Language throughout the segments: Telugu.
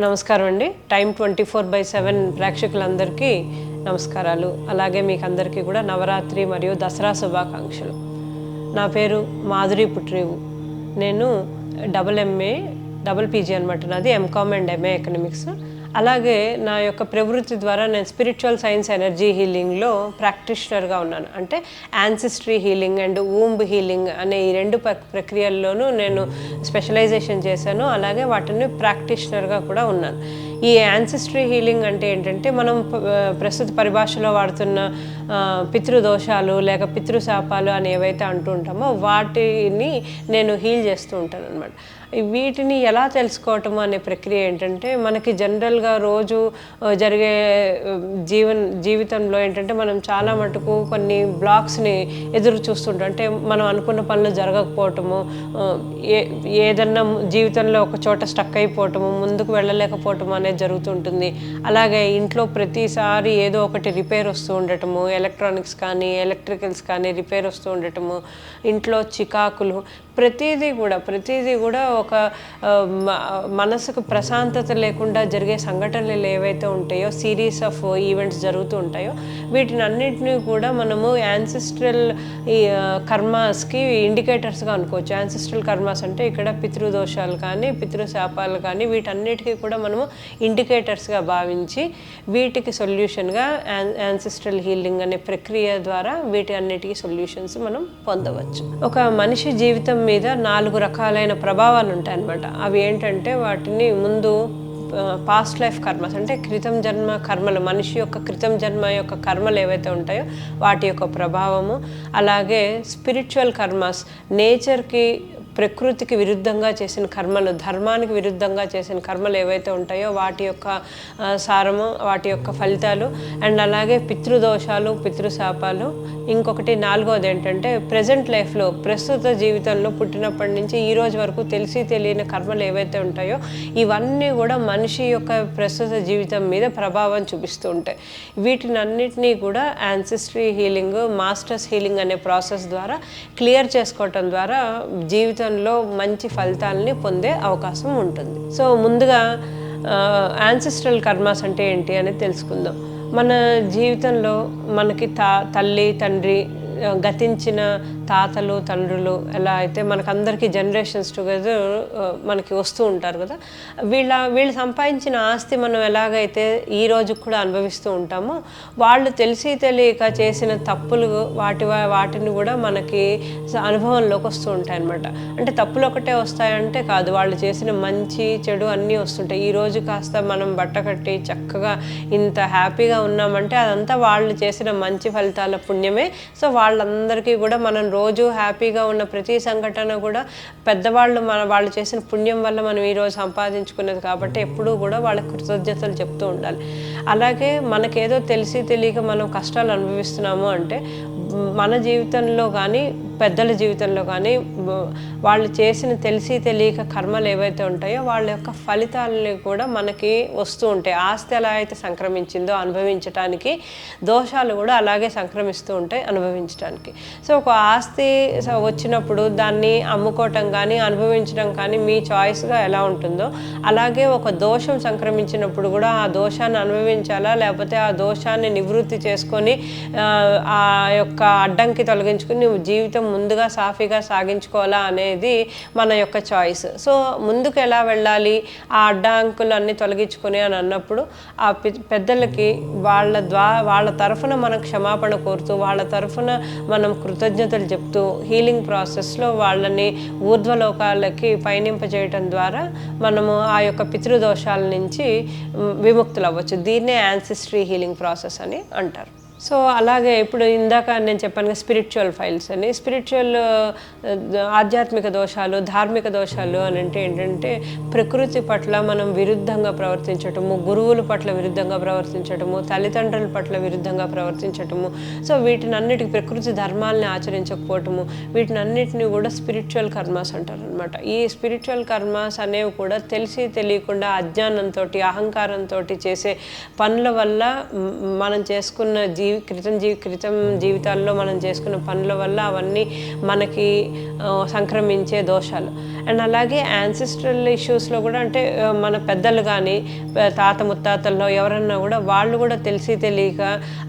నమస్కారం అండి. టైమ్ 24/7 ప్రేక్షకులందరికీ నమస్కారాలు. అలాగే మీకు అందరికీ కూడా నవరాత్రి మరియు దసరా శుభాకాంక్షలు. నా పేరు మాధురి పుట్రేవు. నేను డబుల్ ఎంఏ డబుల్ పీజీ అనమాట. నాది ఎంకామ్ అండ్ ఎంఏ ఎకనామిక్స్. అలాగే నా యొక్క ప్రవృత్తి ద్వారా నేను స్పిరిచువల్ సైన్స్ ఎనర్జీ హీలింగ్లో ప్రాక్టీషనర్గా ఉన్నాను. అంటే ancestry healing and womb healing అనే ఈ రెండు ప్రక్రియల్లోనూ నేను స్పెషలైజేషన్ చేశాను. అలాగే వాటిని ప్రాక్టీషనర్గా కూడా ఉన్నాను. ఈ యాన్సిస్ట్రీ హీలింగ్ అంటే ఏంటంటే మనం ప్రస్తుత పరిభాషలో వాడుతున్న పితృదోషాలు లేక పితృశాపాలు అని ఏవైతే అంటూ ఉంటామో వాటిని నేను హీల్ చేస్తూ ఉంటాను అనమాట. వీటిని ఎలా తెలుసుకోవటము అనే ప్రక్రియ ఏంటంటే మనకి జనరల్గా రోజు జరిగే జీవితంలో ఏంటంటే మనం చాలా మటుకు కొన్ని బ్లాక్స్ని ఎదురు చూస్తుంటాం. అంటే మనం అనుకున్న పనులు జరగకపోవటము, ఏదన్నా జీవితంలో ఒక చోట స్టక్ అయిపోవటము, ముందుకు వెళ్ళలేకపోవటము అనేది జరుగుతుంటుంది. అలాగే ఇంట్లో ప్రతిసారి ఏదో ఒకటి రిపేర్ వస్తూ ఉండటము, ఎలక్ట్రానిక్స్ కానీ ఎలక్ట్రికల్స్ కానీ రిపేర్ వస్తూ ఉండటము, ఇంట్లో చికాకులు, ప్రతిదీ కూడా ఒక మనసుకు ప్రశాంతత లేకుండా జరిగే సంఘటనలు ఏవైతే ఉంటాయో, సిరీస్ ఆఫ్ ఈవెంట్స్ జరుగుతూ ఉంటాయో, వీటిని అన్నిటినీ కూడా మనము యాన్సిస్ట్రల్ కర్మాస్కి ఇండికేటర్స్గా అనుకోవచ్చు. యాన్సిస్ట్రల్ కర్మాస్ అంటే ఇక్కడ పితృదోషాలు కానీ పితృశాపాలు కానీ వీటన్నిటికీ కూడా మనము ఇండికేటర్స్గా భావించి వీటికి సొల్యూషన్గా యాన్సిస్ట్రల్ హీలింగ్ అనే ప్రక్రియ ద్వారా వీటి అన్నిటికీ సొల్యూషన్స్ మనం పొందవచ్చు. ఒక మనిషి జీవితం మీద 4 రకాలైన ప్రభావాలు ఉంటాయన్నమాట. అవి ఏంటంటే వాటిని ముందు పాస్ట్ లైఫ్ కర్మస్ అంటే క్రితం జన్మ కర్మలు, మనిషి యొక్క క్రితం జన్మ యొక్క కర్మలు ఏవైతే ఉంటాయో వాటి యొక్క ప్రభావము. అలాగే స్పిరిచువల్ కర్మస్, నేచర్కి ప్రకృతికి విరుద్ధంగా చేసిన కర్మలు, ధర్మానికి విరుద్ధంగా చేసిన కర్మలు ఏవైతే ఉంటాయో వాటి యొక్క సారము, వాటి యొక్క ఫలితాలు. అండ్ అలాగే పితృదోషాలు, పితృశాపాలు. ఇంకొకటి 4వది ఏంటంటే ప్రజెంట్ లైఫ్లో, ప్రస్తుత జీవితంలో పుట్టినప్పటి నుంచి ఈ రోజు వరకు తెలిసి తెలియని కర్మలు ఏవైతే ఉంటాయో ఇవన్నీ కూడా మనిషి యొక్క ప్రస్తుత జీవితం మీద ప్రభావం చూపిస్తూ ఉంటాయి. వీటిని అన్నిటినీ కూడా యాన్సిస్ట్రీ హీలింగ్, మాస్టర్స్ హీలింగ్ అనే ప్రాసెస్ ద్వారా క్లియర్ చేసుకోవటం ద్వారా జీవితంలో మంచి ఫలితాలని పొందే అవకాశం ఉంటుంది. సో ముందుగా యాన్సిస్ట్రల్ కర్మాస్ అంటే ఏంటి అనేది తెలుసుకుందాం. మన జీవితంలో మనకి తల్లి, తండ్రి, గతించిన తాతలు, తండ్రులు ఎలా అయితే మనకందరికీ జనరేషన్స్ టుగెదర్ మనకి వస్తూ ఉంటారు కదా, వీళ్ళు సంపాదించిన ఆస్తి మనం ఎలాగైతే ఈ రోజు కూడా అనుభవిస్తూ ఉంటామో వాళ్ళు తెలిసి తెలియక చేసిన తప్పులు వాటిని కూడా మనకి అనుభవంలోకి వస్తూ ఉంటాయి అన్నమాట. అంటే తప్పులు ఒకటే వస్తాయంటే కాదు, వాళ్ళు చేసిన మంచి చెడు అన్నీ వస్తుంటాయి. ఈరోజు కాస్త మనం బట్ట కట్టి చక్కగా ఇంత హ్యాపీగా ఉన్నామంటే అదంతా వాళ్ళు చేసిన మంచి ఫలితాల పుణ్యమే. సో వాళ్ళందరికీ కూడా మనం రోజు హ్యాపీగా ఉన్న ప్రతి సంఘటన కూడా పెద్దవాళ్ళు వాళ్ళు చేసిన పుణ్యం వల్ల మనం ఈరోజు సంపాదించుకున్నది కాబట్టి ఎప్పుడూ కూడా వాళ్ళకి కృతజ్ఞతలు చెప్తూ ఉండాలి. అలాగే మనకేదో తెలిసి తెలియక మనం కష్టాలు అనుభవిస్తున్నాము అంటే మన జీవితంలో కానీ పెద్దల జీవితంలో కానీ వాళ్ళు చేసిన తెలిసి తెలియక కర్మలు ఏవైతే ఉంటాయో వాళ్ళ యొక్క ఫలితాలని కూడా మనకి వస్తూ ఉంటాయి. ఆస్తి ఎలా అయితే సంక్రమించిందో అనుభవించడానికి, దోషాలు కూడా అలాగే సంక్రమిస్తూ ఉంటాయి అనుభవించడానికి. సో ఒక ఆస్తి వచ్చినప్పుడు దాన్ని అమ్ముకోవటం కానీ అనుభవించడం కానీ మీ చాయిస్గా ఎలా ఉంటుందో, అలాగే ఒక దోషం సంక్రమించినప్పుడు కూడా ఆ దోషాన్ని అనుభవించాలా లేకపోతే ఆ దోషాన్ని నివృత్తి చేసుకొని ఆ యొక్క అడ్డంకి తొలగించుకుని నువ్వు జీవితం ముందుగా సాఫీగా సాగించుకోవాలా అనేది మన యొక్క చాయిస్. సో ముందుకు ఎలా వెళ్ళాలి, ఆ అడ్డంకులు అన్నీ తొలగించుకొని అని అన్నప్పుడు ఆ పెద్దలకి వాళ్ళ తరఫున మనం క్షమాపణ కోరుతూ, వాళ్ళ తరఫున మనం కృతజ్ఞతలు చెప్తూ హీలింగ్ ప్రాసెస్లో వాళ్ళని ఊర్ధ్వలోకాలకి పయనింపజేయటం ద్వారా మనము ఆ యొక్క పితృదోషాల నుంచి విముక్తులు అవ్వచ్చు. దీన్నే యాన్సిస్ట్రీ హీలింగ్ ప్రాసెస్ అని అంటారు. సో అలాగే ఇప్పుడు ఇందాక నేను చెప్పాను స్పిరిచువల్ ఫైల్స్ అని, స్పిరిచువల్ ఆధ్యాత్మిక దోషాలు, ధార్మిక దోషాలు అని అంటే ఏంటంటే ప్రకృతి పట్ల మనం విరుద్ధంగా ప్రవర్తించటము, గురువుల పట్ల విరుద్ధంగా ప్రవర్తించటము, తల్లిదండ్రుల పట్ల విరుద్ధంగా ప్రవర్తించటము. సో వీటినన్నిటికి ప్రకృతి ధర్మాలని ఆచరించకపోవటము, వీటినన్నిటిని కూడా స్పిరిచువల్ కర్మాస్ అంటారు అనమాట. ఈ స్పిరిచువల్ కర్మాస్ అనేవి కూడా తెలిసి తెలియకుండా అజ్ఞానంతో, అహంకారంతో చేసే పనుల వల్ల మనం చేసుకున్న క్రితం జీవితాల్లో మనం చేసుకున్న పనుల వల్ల అవన్నీ మనకి సంక్రమించే దోషాలు. అండ్ అలాగే యాన్సిస్ట్రల్ ఇష్యూస్లో కూడా అంటే మన పెద్దలు కానీ తాత ముత్తాతల్లో ఎవరన్నా కూడా వాళ్ళు కూడా తెలిసి తెలియక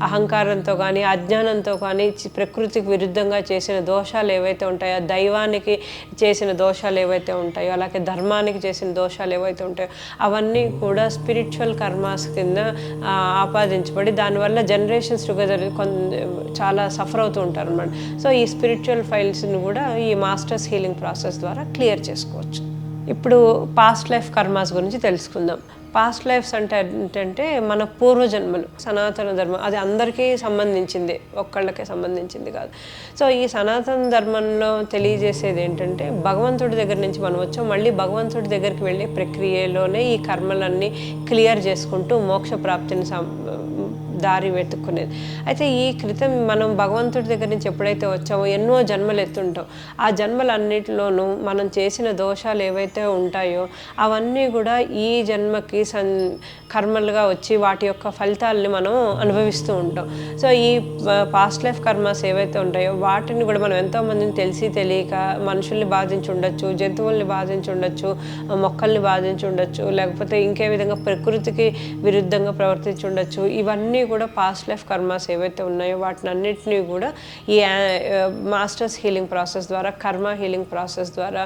అహంకారంతో కానీ అజ్ఞానంతో కానీ ప్రకృతికి విరుద్ధంగా చేసిన దోషాలు ఏవైతే ఉంటాయో, దైవానికి చేసిన దోషాలు ఏవైతే ఉంటాయో, అలాగే ధర్మానికి చేసిన దోషాలు ఏవైతే ఉంటాయో అవన్నీ కూడా స్పిరిచువల్ కర్మాస్ కింద ఆపాదించబడి దానివల్ల జనరేషన్స్ టుగెదర్ చాలా సఫర్ అవుతూ ఉంటారు అన్నమాట. సో ఈ స్పిరిచువల్ ఫైల్స్ని కూడా ఈ మాస్టర్స్ హీలింగ్ ప్రాసెస్ ద్వారా క్లియర్ చేసుకోవచ్చు. ఇప్పుడు పాస్ట్ లైఫ్ కర్మాస్ గురించి తెలుసుకుందాం. పాస్ట్ లైఫ్స్ అంటే ఏంటంటే మన పూర్వజన్మలు, సనాతన ధర్మం, అది అందరికీ సంబంధించింది, ఒక్కళ్ళకే సంబంధించింది కాదు. సో ఈ సనాతన ధర్మంలో తెలియజేసేది ఏంటంటే భగవంతుడి దగ్గర నుంచి మనం వచ్చాం, మళ్ళీ భగవంతుడి దగ్గరికి వెళ్ళే ప్రక్రియలోనే ఈ కర్మలన్నీ క్లియర్ చేసుకుంటూ మోక్ష ప్రాప్తిని దారి వెతుక్కునేది. అయితే ఈ క్రితం మనం భగవంతుడి దగ్గర నుంచి ఎప్పుడైతే వచ్చామో ఎన్నో జన్మలు ఎత్తుంటాం. ఆ జన్మలన్నిటిలోనూ మనం చేసిన దోషాలు ఏవైతే ఉంటాయో అవన్నీ కూడా ఈ జన్మకి కర్మలుగా వచ్చి వాటి యొక్క ఫలితాలని మనం అనుభవిస్తూ ఉంటాం. సో ఈ పాస్ట్ లైఫ్ కర్మాస్ ఏవైతే ఉంటాయో వాటిని కూడా మనం ఎంతోమందిని తెలిసి తెలియక మనుషుల్ని బాధించి ఉండొచ్చు, జంతువుల్ని బాధించి ఉండొచ్చు, మొక్కల్ని బాధించి ఉండొచ్చు, లేకపోతే ఇంకే విధంగా ప్రకృతికి విరుద్ధంగా ప్రవర్తించి ఉండొచ్చు. ఇవన్నీ కూడా పాస్ట్ లైఫ్ కర్మాస్ ఏవైతే ఉన్నాయో వాటిని అన్నిటినీ కూడా ఈ మాస్టర్స్ హీలింగ్ ప్రాసెస్ ద్వారా, కర్మ హీలింగ్ ప్రాసెస్ ద్వారా,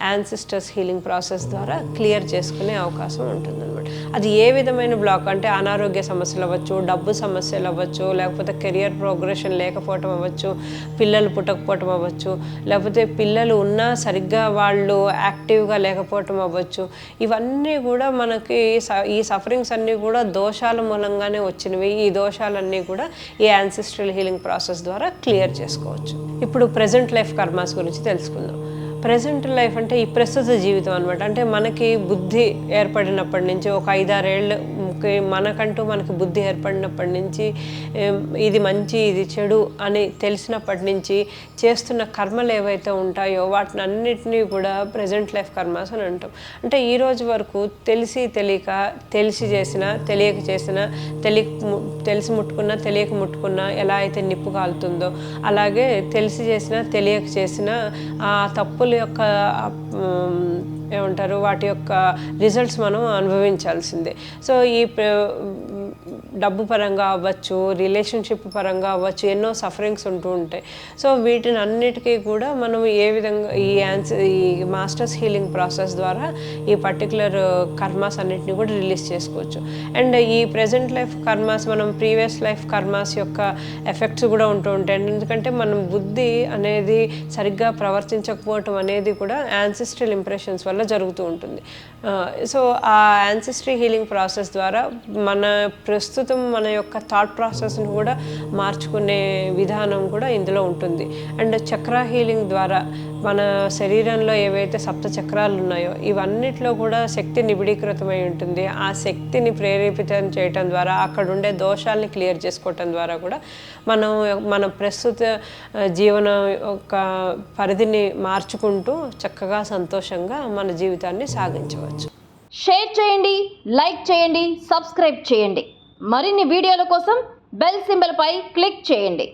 యాన్సిస్టర్స్ హీలింగ్ ప్రాసెస్ ద్వారా క్లియర్ చేసుకునే అవకాశం ఉంటుందన్నమాట. అది ఏ విధమైన బ్లాక్ అంటే అనారోగ్య సమస్యలు అవ్వచ్చు, డబ్బు సమస్యలు అవ్వచ్చు, లేకపోతే కెరియర్ ప్రోగ్రెషన్ లేకపోవటం అవ్వచ్చు, పిల్లలు పుట్టకపోవటం అవ్వచ్చు, లేకపోతే పిల్లలు ఉన్నా సరిగ్గా వాళ్ళు యాక్టివ్గా లేకపోవటం అవ్వచ్చు. ఇవన్నీ కూడా మనకి ఈ సఫరింగ్స్ అన్నీ కూడా దోషాల మూలంగానే వచ్చినవి. ఈ దోషాలన్నీ కూడా ఈ యాన్సిస్ట్రల్ హీలింగ్ ప్రాసెస్ ద్వారా క్లియర్ చేసుకోవచ్చు. ఇప్పుడు ప్రెజెంట్ లైఫ్ కర్మాస్ గురించి తెలుసుకుందాం. ప్రెజెంట్ లైఫ్ అంటే ఈ ప్రస్తుత జీవితం అనమాట. అంటే మనకి బుద్ధి ఏర్పడినప్పటి నుంచి ఒక 5-6 ఏళ్ళకి మనకి బుద్ధి ఏర్పడినప్పటి నుంచి ఇది మంచి ఇది చెడు అని తెలిసినప్పటి నుంచి చేస్తున్న కర్మలు ఏవైతే ఉంటాయో వాటిని అన్నిటినీ కూడా ప్రెజెంట్ లైఫ్ కర్మాస్ అని అంటాం. అంటే ఈ రోజు వరకు తెలిసి తెలియక, తెలిసి చేసినా తెలియక చేసినా, తెలిసి ముట్టుకున్నా తెలియక ముట్టుకున్నా ఎలా అయితే నిప్పు కాలుతుందో అలాగే తెలిసి చేసినా తెలియక చేసినా ఆ తప్పుల యొక్క ఏమంటారు వాటి యొక్క రిజల్ట్స్ మనం అనుభవించాల్సిందే. సో ఈ డబ్బు పరంగా అవ్వచ్చు, రిలేషన్షిప్ పరంగా అవ్వచ్చు, ఎన్నో సఫరింగ్స్ ఉంటూ ఉంటాయి. సో వీటిని అన్నిటికీ కూడా మనం ఏ విధంగా ఈ మాస్టర్స్ హీలింగ్ ప్రాసెస్ ద్వారా ఈ పర్టికులర్ కర్మాస్ అన్నిటిని కూడా రిలీజ్ చేసుకోవచ్చు. అండ్ ఈ ప్రెజెంట్ లైఫ్ కర్మాస్ మనం ప్రీవియస్ లైఫ్ కర్మాస్ యొక్క ఎఫెక్ట్స్ కూడా ఉంటూ ఉంటాయి. ఎందుకంటే మనం బుద్ధి అనేది సరిగ్గా ప్రవర్తించకపోవటం అనేది కూడా యాన్సిస్ట్రల్ ఇంప్రెషన్స్ వల్ల జరుగుతూ ఉంటుంది. సో ఆ యాన్సిస్ట్రీ హీలింగ్ ప్రాసెస్ ద్వారా ప్రస్తుతం మన యొక్క థాట్ ప్రాసెస్ని కూడా మార్చుకునే విధానం కూడా ఇందులో ఉంటుంది. అండ్ చక్ర హీలింగ్ ద్వారా మన శరీరంలో ఏవైతే సప్త చక్రాలు ఉన్నాయో ఇవన్నిట్లో కూడా శక్తి నిబిడీకృతమై ఉంటుంది. ఆ శక్తిని ప్రేరేపితం చేయటం ద్వారా అక్కడ ఉండే దోషాలని క్లియర్ చేసుకోవటం ద్వారా కూడా మన ప్రస్తుత జీవనం యొక్క పరిధిని మార్చుకుంటూ చక్కగా సంతోషంగా మన జీవితాన్ని సాగించవచ్చు. షేర్ చేయండి, లైక్ చేయండి, సబ్స్క్రైబ్ చేయండి. మరిన్ని వీడియోల కోసం బెల్ సింబల్ పై క్లిక్ చేయండి.